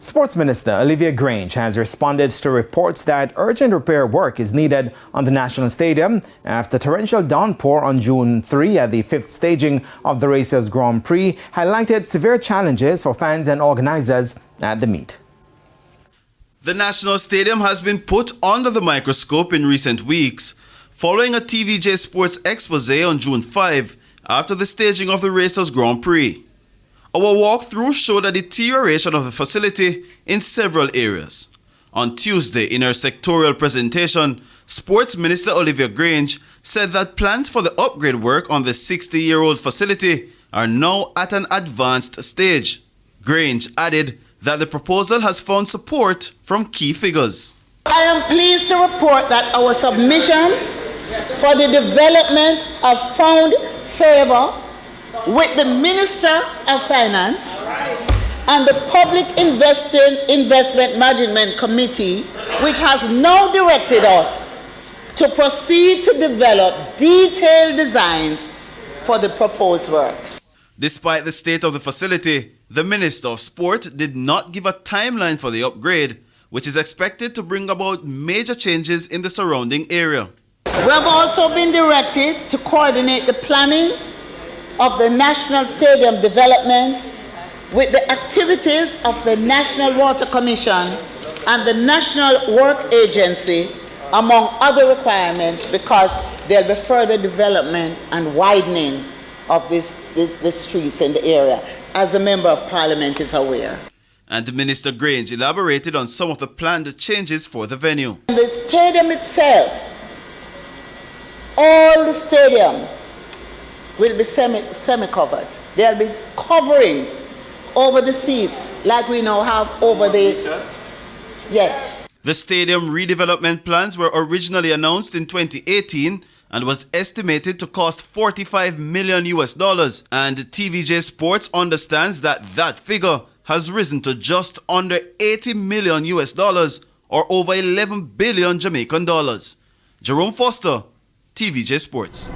Sports Minister Olivia Grange has responded to reports that urgent repair work is needed on the National Stadium after torrential downpour on June 3 at the fifth staging of the Racers Grand Prix highlighted severe challenges for fans and organizers at the meet. The National Stadium has been put under the microscope in recent weeks, following a TVJ Sports expose on June 5 after the staging of the Racers Grand Prix. Our walkthrough showed a deterioration of the facility in several areas. On Tuesday, in her sectorial presentation, Sports Minister Olivia Grange said that plans for the upgrade work on the 60-year-old facility are now at an advanced stage. Grange added that the proposal has found support from key figures. I am pleased to report that our submissions for the development have found favor with the Minister of Finance and the Public Investment Management Committee, which has now directed us to proceed to develop detailed designs for the proposed works. Despite the state of the facility, the Minister of Sport did not give a timeline for the upgrade, which is expected to bring about major changes in the surrounding area. We have also been directed to coordinate the planning of the National Stadium development with the activities of the National Water Commission and the National Work Agency, among other requirements, because there'll be further development and widening of the streets in the area, as the Member of Parliament is aware. And Minister Grange elaborated on some of the planned changes for the venue. The stadium itself, all the stadium will be semi-covered. They'll be covering over the seats like we now have over the... Yes. The stadium redevelopment plans were originally announced in 2018 and was estimated to cost $45 million, and TVJ Sports understands that that figure has risen to just under $80 million, or over 11 billion Jamaican dollars. Jerome Foster, TVJ Sports.